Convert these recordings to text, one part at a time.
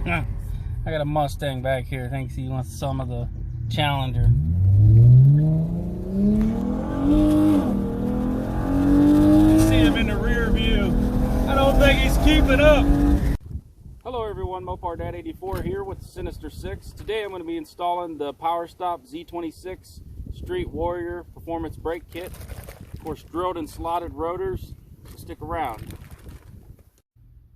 I got a Mustang back here. Thinks he wants some of the Challenger. You see him in the rear view. I don't think he's keeping up. Hello everyone, Mopar Dad 84 here with the Sinister 6. Today I'm going to be installing the Powerstop Z26 Street Warrior Performance Brake Kit. Of course, drilled and slotted rotors, so stick around.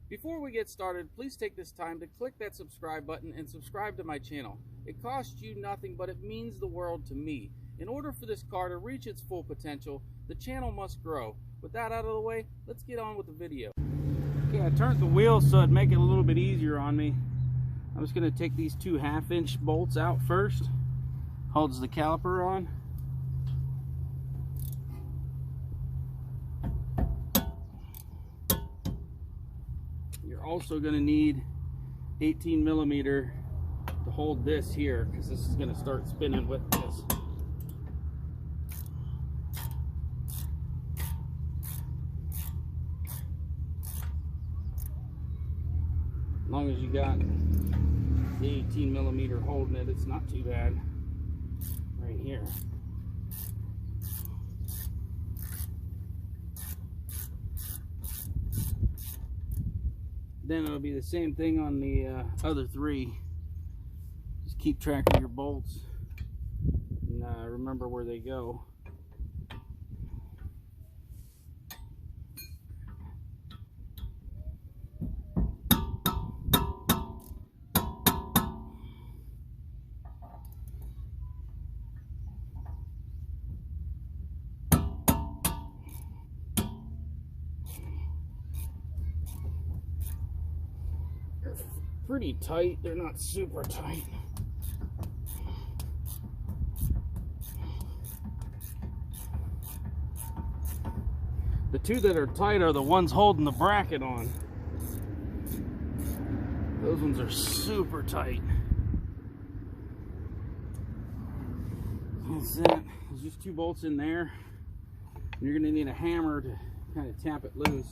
Before we get started, please take this time to click that subscribe button and subscribe to my channel. It costs you nothing, but it means the world to me. In order for this car to reach its full potential, the channel must grow. With that out of the way, let's get on with the video. Okay, I turned the wheel so it'd make it a little bit easier on me. I'm just going to take these two 1/2-inch bolts out first. Holds the caliper on. You're also going to need 18mm to hold this here, because this is going to start spinning with this. As long as you got the 18mm holding it, it's not too bad. Right here. Then it'll be the same thing on the other three. Just keep track of your bolts and remember where they go. Pretty tight, they're not super tight. The two that are tight are the ones holding the bracket on. Those ones are super tight. That's it. There's just two bolts in there. You're going to need a hammer to kind of tap it loose.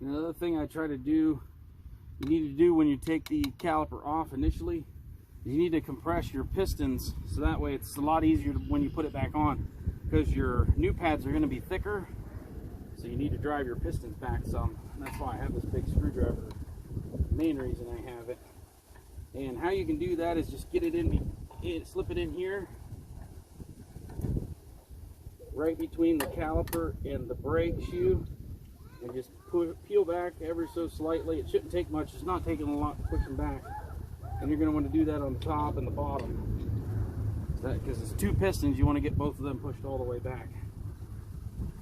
Another thing I try to do, you need to do when you take the caliper off initially, is you need to compress your pistons, so that way it's a lot easier when you put it back on, because your new pads are going to be thicker, so you need to drive your pistons back some. And that's why I have this big screwdriver. Main reason I have it. And how you can do that is just get it in, slip it in here, right between the caliper and the brake shoe, and just peel back ever so slightly. It shouldn't take much. It's not taking a lot to push them back. And you're going to want to do that on the top and the bottom. Because it's two pistons, you want to get both of them pushed all the way back.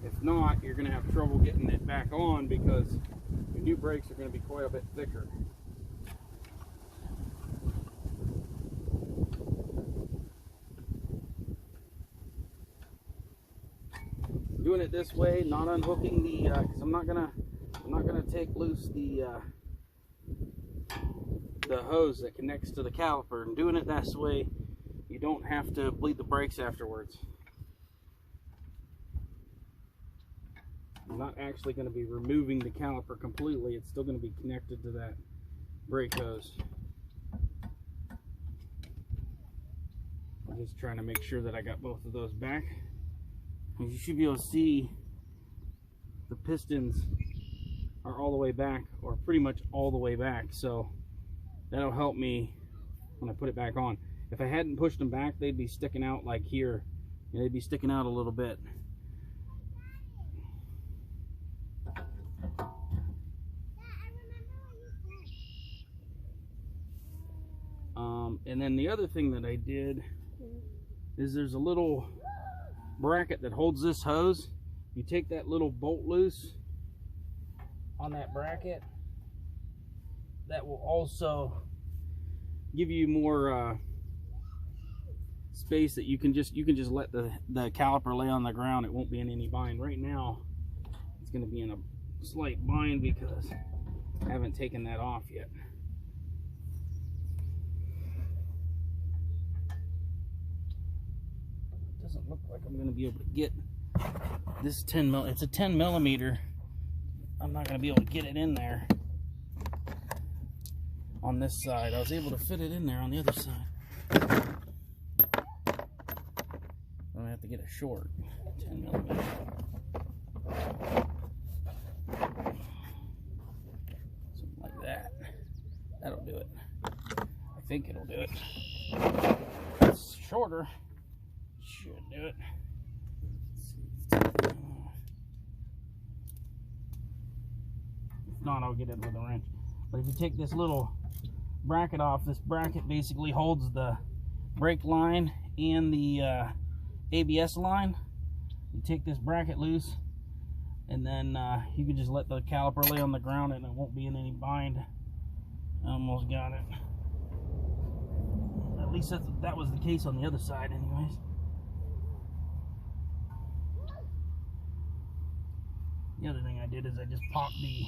If not, you're going to have trouble getting it back on, because your new brakes are going to be quite a bit thicker. Doing it this way, not unhooking the, because I'm not gonna take loose the hose that connects to the caliper, and doing it this way, you don't have to bleed the brakes afterwards. I'm not actually going to be removing the caliper completely. It's still going to be connected to that brake hose. I'm just trying to make sure that I got both of those back. You should be able to see the pistons are all the way back, or pretty much all the way back, so that'll help me when I put it back on. If I hadn't pushed them back, they'd be sticking out like here, and they'd be sticking out a little bit. And then the other thing that I did is there's a little bracket that holds this hose. You take that little bolt loose on that bracket, that will also give you more space that you can just let the caliper lay on the ground. It won't be in any bind. Right now it's going to be in a slight bind because I haven't taken that off yet. It doesn't look like I'm going to be able to get this 10 mil. It's a 10 millimeter. I'm not going to be able to get it in there on this side. I was able to fit it in there on the other side. I'm going to have to get a short 10 millimeter. Something like that. That'll do it. I think it'll do it. It's shorter. Should do it. If not, I'll get it with a wrench. But if you take this little bracket off, this bracket basically holds the brake line and the ABS line. You take this bracket loose, and then you can just let the caliper lay on the ground and it won't be in any bind. I almost got it. At least that was the case on the other side anyways. The other thing I did is I just popped the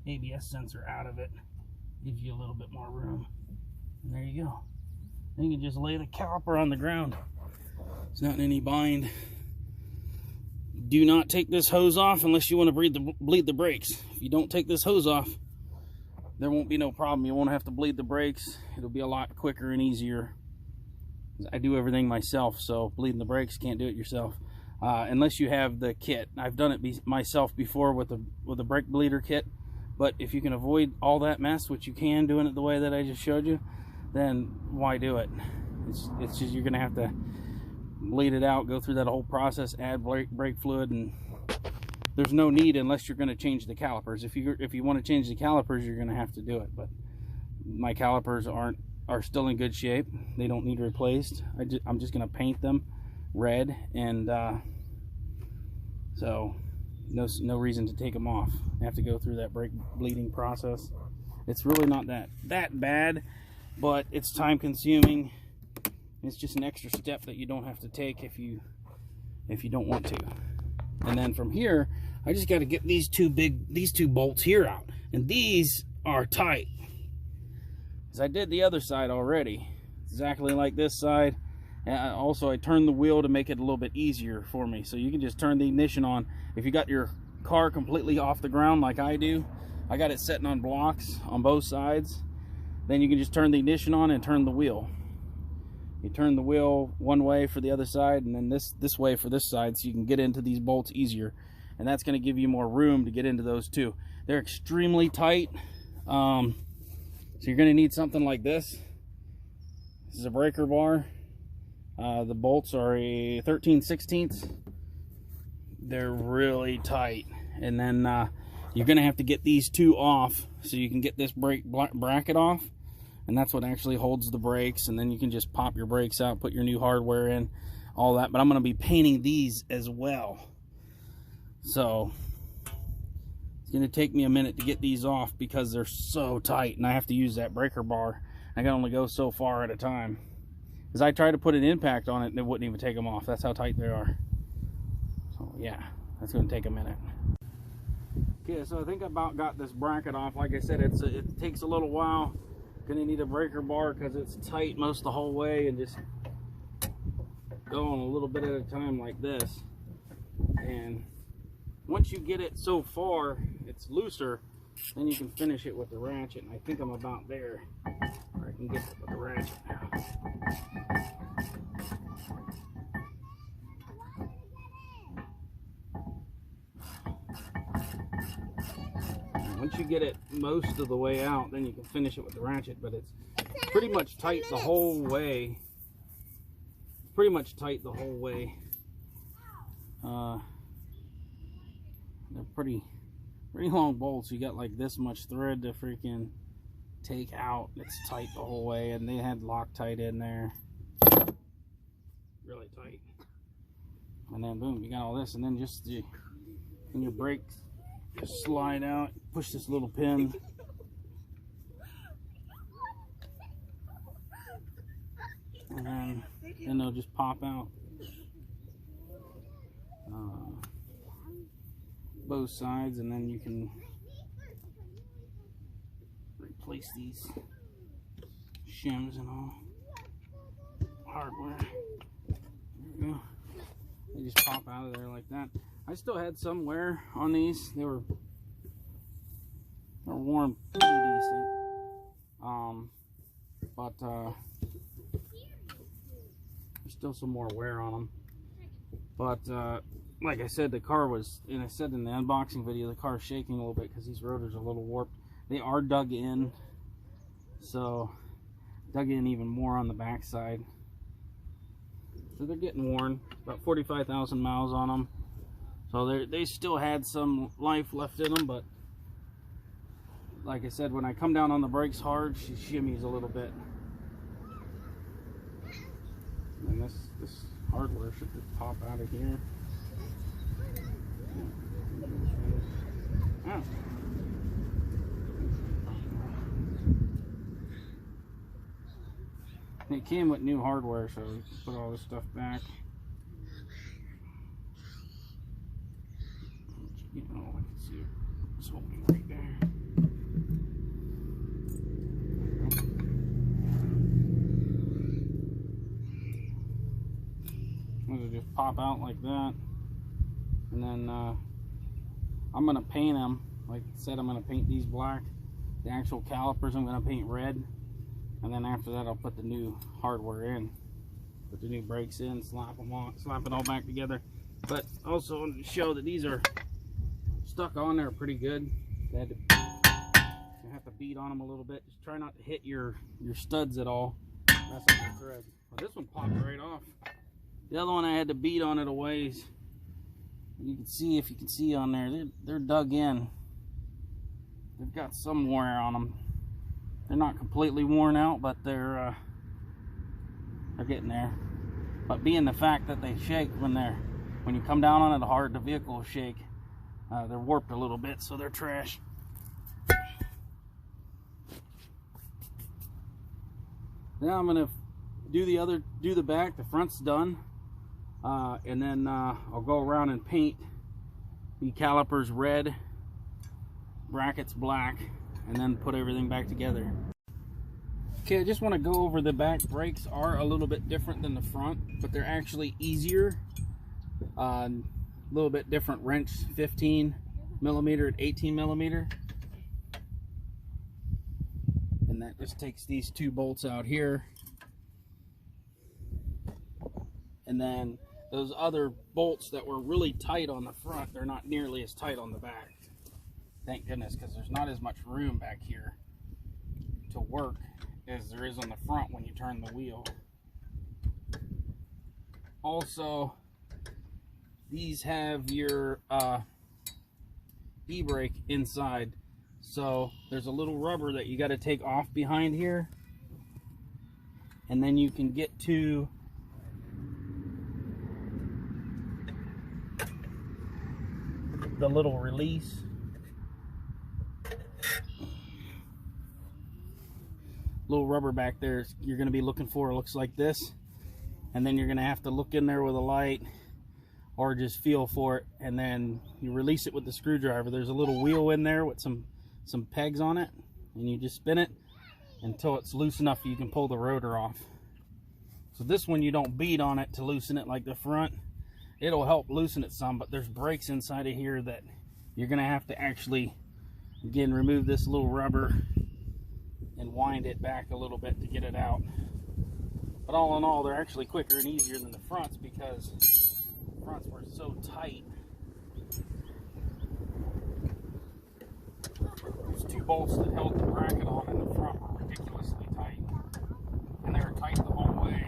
ABS sensor out of it. Gives you a little bit more room. And there you go. Then you can just lay the caliper on the ground. It's not in any bind. Do not take this hose off unless you want to bleed the brakes. If you don't take this hose off, there won't be no problem. You won't have to bleed the brakes. It'll be a lot quicker and easier. I do everything myself, so bleeding the brakes, can't do it yourself. Unless you have the kit. I've done it myself before with a brake bleeder kit. But if you can avoid all that mess, which you can doing it the way that I just showed you, then why do it? It's just you're going to have to bleed it out, go through that whole process, add brake fluid, and there's no need unless you're going to change the calipers. If you want to change the calipers, you're going to have to do it. But my calipers are still in good shape. They don't need replaced. I'm just going to paint them red, and so no reason to take them off. I have to go through that brake bleeding process. It's really not that bad, but it's time consuming. It's just an extra step that you don't have to take if you don't want to. And then from here, I just got to get these two bolts here out, and these are tight. Because I did the other side already, exactly like this side. And also I turned the wheel to make it a little bit easier for me. So you can just turn the ignition on. If you got your car completely off the ground like I do, I got it sitting on blocks on both sides. Then you can just turn the ignition on and turn the wheel. You turn the wheel one way for the other side, and then this way for this side, so you can get into these bolts easier. And that's going to give you more room to get into those too. They're extremely tight. So you're going to need something like this. This is a breaker bar. The bolts are a 13/16. They're really tight. And then you're going to have to get these two off so you can get this brake bracket off. And that's what actually holds the brakes. And then you can just pop your brakes out, put your new hardware in, all that. But I'm going to be painting these as well. So it's going to take me a minute to get these off because they're so tight. And I have to use that breaker bar. I can only go so far at a time. Because I tried to put an impact on it and it wouldn't even take them off. That's how tight they are. So yeah, that's going to take a minute. Okay, so I think I about got this bracket off. Like I said, it takes a little while. Going to need a breaker bar because it's tight most the whole way, and just going a little bit at a time like this. And once you get it so far, it's looser, then you can finish it with the ratchet. And I think I'm about there where I can get it with the ratchet now. Once you get it most of the way out, then you can finish it with the ratchet, but it's pretty much tight the whole way. It's pretty much tight the whole way. They're pretty long bolts. You got like this much thread to freaking take out. It's tight the whole way, and they had Loctite in there. Really tight. And then boom, you got all this, and then just when your brakes just slide out, push this little pin. And then and they'll just pop out. Both sides, and then you can replace these shims and all hardware. There we go. They just pop out of there like that. I still had some wear on these. They were worn pretty decent, but there's still some more wear on them. But like I said, the car was, and I said in the unboxing video, the car is shaking a little bit because these rotors are a little warped. They are dug in, so dug in even more on the back side. So they're getting worn. About 45,000 miles on them. So they still had some life left in them, but like I said, when I come down on the brakes hard, she shimmies a little bit. And this hardware should just pop out of here. Oh. It came with new hardware, so we put all this stuff back. You know, I can see it's holding right there. It'll just pop out like that, and then I'm gonna paint them. Like I said, I'm gonna paint these black. The actual calipers I'm gonna paint red, and then after that I'll put the new hardware in, put the new brakes in, slap them on, slap it all back together. But also to show that these are stuck on there pretty good. You have to beat on them a little bit. Just try not to hit your studs at all. Mess up your thread. Well, this one popped right off. The other one I had to beat on it a ways. You can see, if you can see on there, they're dug in. They've got some wear on them. They're not completely worn out, but they're getting there. But being the fact that they shake when you come down on it hard, the vehicle will shake. They're warped a little bit, so they're trash. Now I'm gonna do the back. The front's done. And then I'll go around and paint the calipers red, brackets black, and then put everything back together. Okay, I just want to go over the back. Brakes are a little bit different than the front, but they're actually easier. A little bit different wrench, 15 millimeter and 18 millimeter. And that just takes these two bolts out here. And then those other bolts that were really tight on the front, they're not nearly as tight on the back. Thank goodness, because there's not as much room back here to work as there is on the front when you turn the wheel. Also, these have your e-brake inside, so there's a little rubber that you got to take off behind here, and then you can get to the little release. Little rubber back there you're going to be looking for. It looks like this, and then you're going to have to look in there with a light or just feel for it, and then you release it with the screwdriver. There's a little wheel in there with some pegs on it, and you just spin it until it's loose enough you can pull the rotor off. So this one you don't beat on it to loosen it like the front. It'll help loosen it some, but there's brakes inside of here that you're going to have to actually, again, remove this little rubber and wind it back a little bit to get it out. But all in all, they're actually quicker and easier than the fronts because the fronts were so tight. Those two bolts that held the bracket on in the front were ridiculously tight, and they were tight the whole way.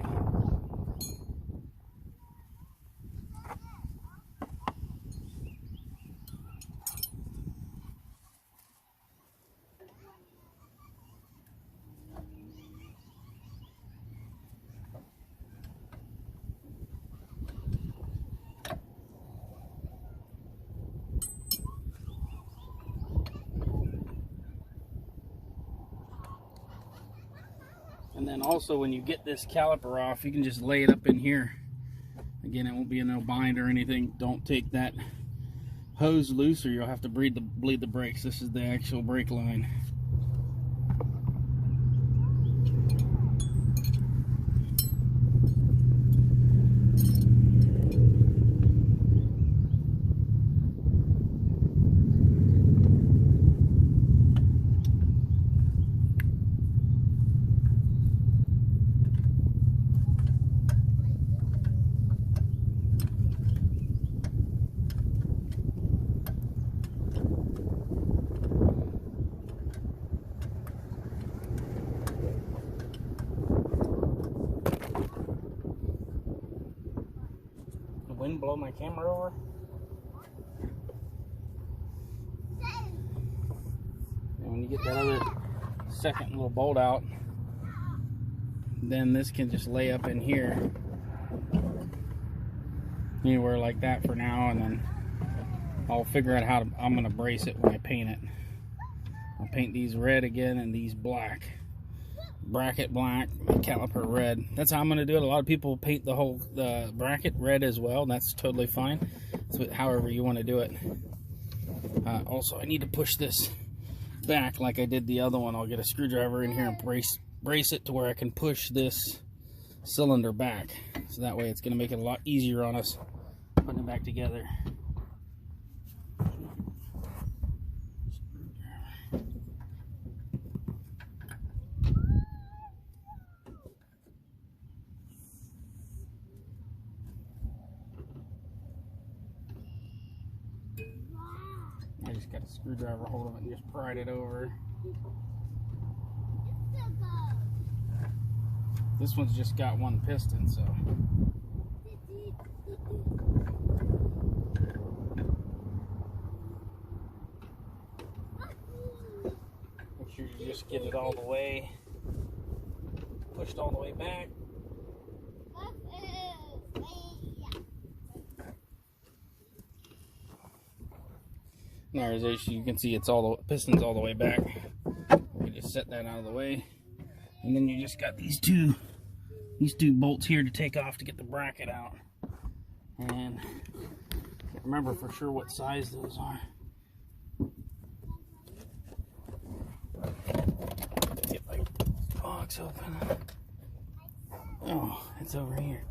And also, when you get this caliper off, you can just lay it up in here. Again, it won't be in no bind or anything. Don't take that hose loose or you'll have to bleed the brakes. This is the actual brake line. Wind blow my camera over. And when you get that other second little bolt out, then this can just lay up in here anywhere like that for now, and then I'll figure out how I'm going to brace it when I paint it. I'll paint these red again and these black. Bracket black, caliper red. That's how I'm going to do it. A lot of people paint the bracket red as well. That's totally fine. So however you want to do it. Also, I need to push this back like I did the other one. I'll get a screwdriver in here and brace it to where I can push this cylinder back. So that way it's going to make it a lot easier on us putting it back together. I just got a screwdriver hold of it and just pried it over. This one's just got one piston, so. Make sure you just get it all the way, pushed all the way back. Now, as you can see, it's all the pistons all the way back. You just set that out of the way, and then you just got these two bolts here to take off to get the bracket out. And can't remember for sure what size those are. Get my box open. Oh, it's over here.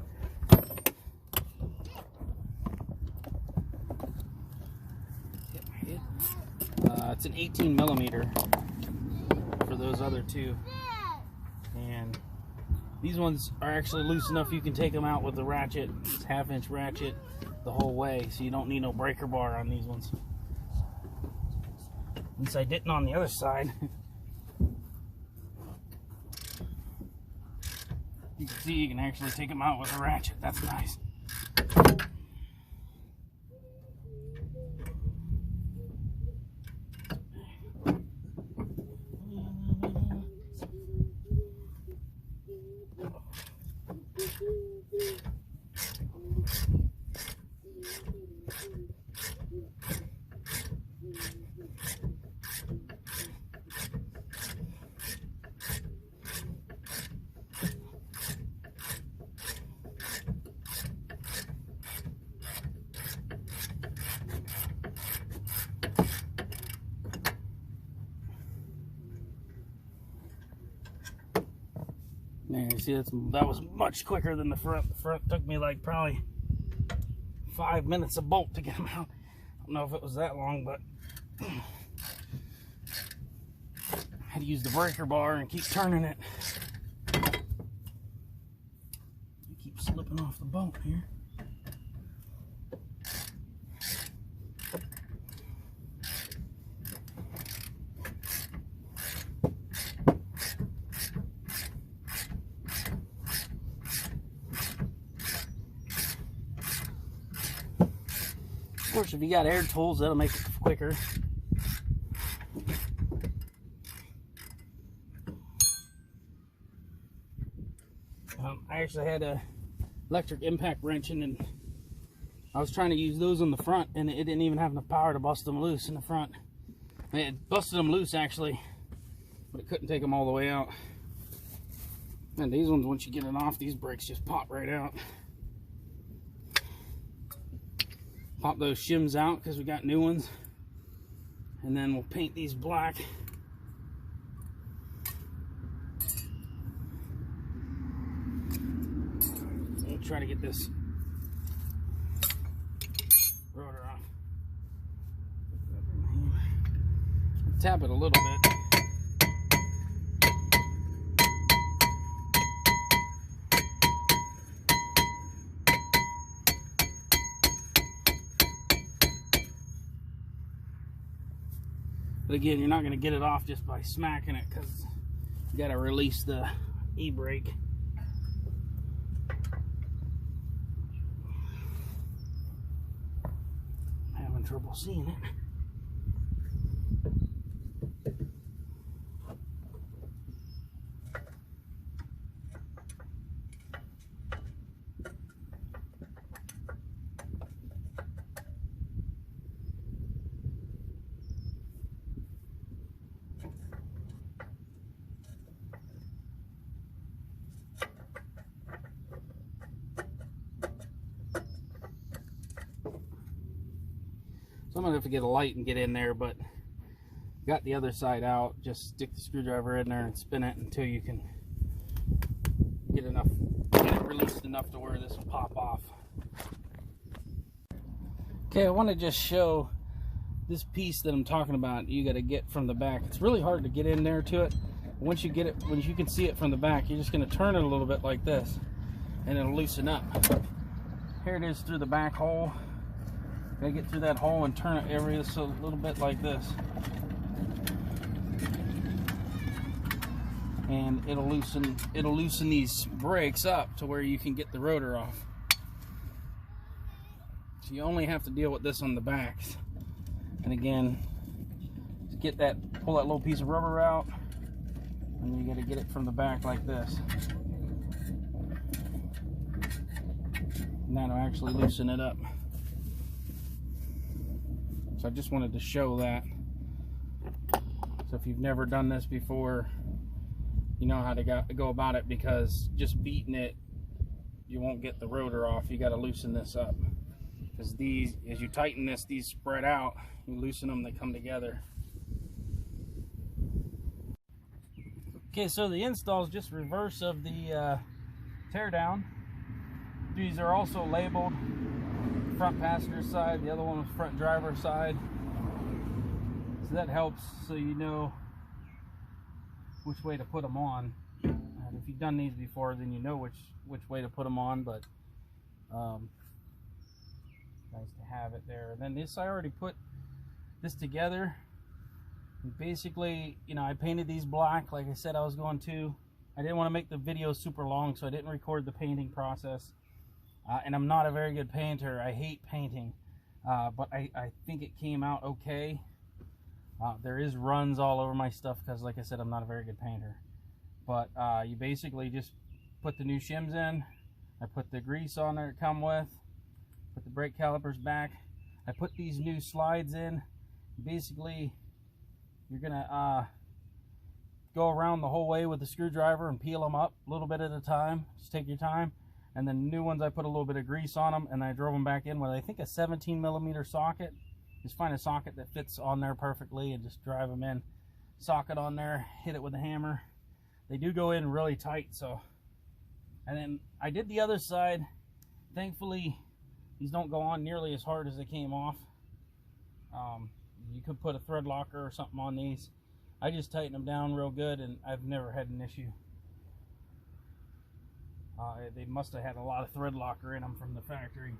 It's an 18 millimeter for those other two, and these ones are actually loose enough you can take them out with the ratchet. It's 1/2-inch ratchet the whole way, so you don't need no breaker bar on these ones. At least I didn't on the other side. You can see you can actually take them out with a ratchet. That's nice. Man, you see, that was much quicker than the front. The front took me like probably 5 minutes a bolt to get them out. I don't know if it was that long, but I had to use the breaker bar and keep turning it. You keep slipping off the bolt here. Of course, if you got air tools, that'll make it quicker. I actually had a electric impact wrench in, and I was trying to use those on the front, and it didn't even have enough power to bust them loose in the front. It busted them loose actually, but it couldn't take them all the way out. And these ones, once you get it off, these brakes just pop right out. Pop those shims out because we got new ones. And then we'll paint these black. We'll try to get this rotor off. Tap it a little bit. But again, you're not going to get it off just by smacking it because you got to release the e-brake. I'm having trouble seeing it. So I'm going to have to get a light and get in there, but got the other side out. Just stick the screwdriver in there and spin it until you can get it released enough to where this will pop off. Okay, I want to just show this piece that I'm talking about. You got to get from the back. It's really hard to get in there to it. Once you get it, when you can see it from the back, you're just going to turn it a little bit like this, and it'll loosen up. Here it is through the back hole. Gotta get through that hole and turn it every so a little bit like this, and it'll loosen these brakes up to where you can get the rotor off. So you only have to deal with this on the back. And again, pull that little piece of rubber out, and you gotta get it from the back like this, and that'll actually loosen it up. So I just wanted to show that. So if you've never done this before, you know how to go about it, because just beating it, you won't get the rotor off. You got to loosen this up, because these, as you tighten this, these spread out. You loosen them, they come together. Okay, so the install is just reverse of the tear down. These are also labeled. Front passenger side, the other one was front driver side, so that helps so you know which way to put them on. And if you've done these before, then you know which way to put them on, but nice to have it there. And then this, I already put this together. And basically, you know, I painted these black like I said I was going to. I didn't want to make the video super long, so I didn't record the painting process. And I'm not a very good painter. I hate painting, but I think it came out okay. There is runs all over my stuff because, like I said, I'm not a very good painter. But you basically just put the new shims in. I put the grease on there it come with. Put the brake calipers back. I put these new slides in. Basically, you're gonna go around the whole way with the screwdriver and peel them up a little bit at a time. Just take your time. And then the new ones, I put a little bit of grease on them, and I drove them back in with, I think, a 17mm socket. Just find a socket that fits on there perfectly and just drive them in. Socket on there, hit it with a hammer. They do go in really tight, so. And then I did the other side. Thankfully, these don't go on nearly as hard as they came off. You could put a thread locker or something on these. I just tighten them down real good, and I've never had an issue. They must have had a lot of thread locker in them from the factory.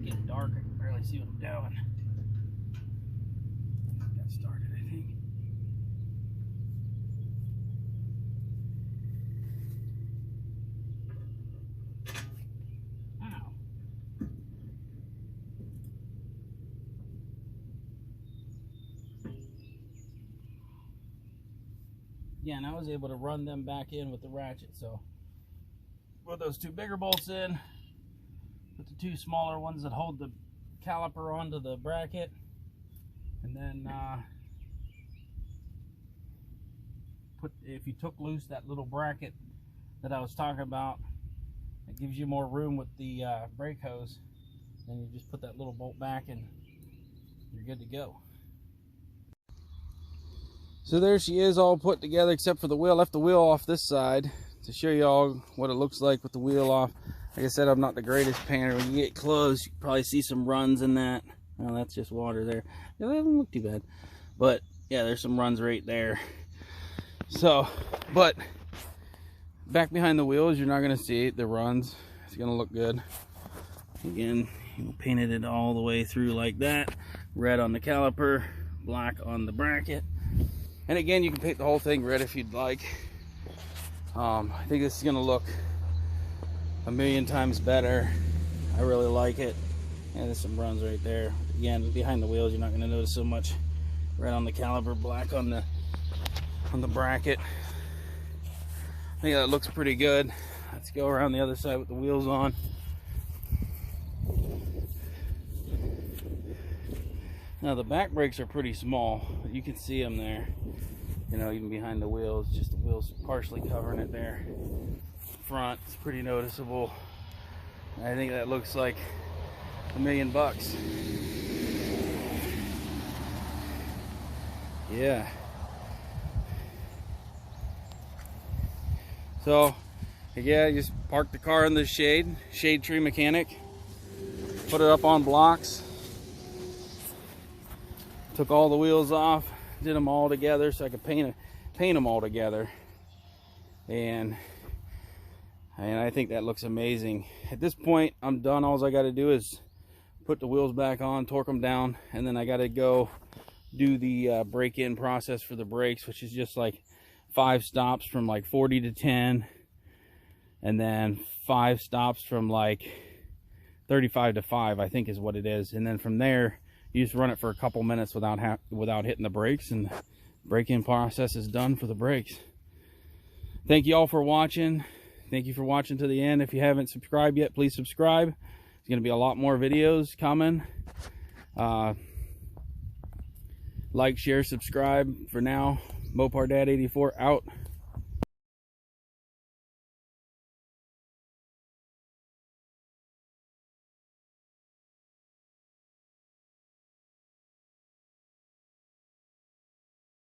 Getting dark, I can barely see what I'm doing. Got started, I think. again, I was able to run them back in with the ratchet. So put those 2 bigger bolts in, put the 2 smaller ones that hold the caliper onto the bracket, and then if you took loose that little bracket that I was talking about, it gives you more room with the brake hose. Then you just put that little bolt back and you're good to go. So there she is, all put together except for the wheel. Left the wheel off this side to show you all what it looks like with the wheel off. Like I said, I'm not the greatest painter. When you get close, you can probably see some runs in that. Oh, that's just water there. It doesn't look too bad. But yeah, there's some runs right there. So, but back behind the wheels, you're not going to see the runs. It's going to look good. Again, you painted it all the way through like that. Red on the caliper, black on the bracket. And again, you can paint the whole thing red if you'd like. I think this is going to look a million times better. I really like it. And there's some runs right there. Again, behind the wheels, you're not going to notice so much. Red on the caliper, black on the bracket. I think that looks pretty good. Let's go around the other side with the wheels on. Now the back brakes are pretty small. You can see them there. You know, even behind the wheels, just the wheels partially covering it there. Front, it's pretty noticeable. I think that looks like $1 million. Yeah. So, yeah, just parked the car in the shade tree mechanic, put it up on blocks, took all the wheels off, did them all together so I could paint them all together, and I think that looks amazing. At this point, I'm done. All I got to do is put the wheels back on, torque them down, and then I got to go do the break-in process for the brakes, which is just like 5 stops from like 40 to 10, and then 5 stops from like 35 to 5, I think is what it is. And then from there, you just run it for a couple minutes without hitting the brakes, and the break-in process is done for the brakes. Thank you all for watching. Thank you for watching to the end. If you haven't subscribed yet, please subscribe. There's going to be a lot more videos coming. Like, share, subscribe. For now, Mopar Dad 84 out.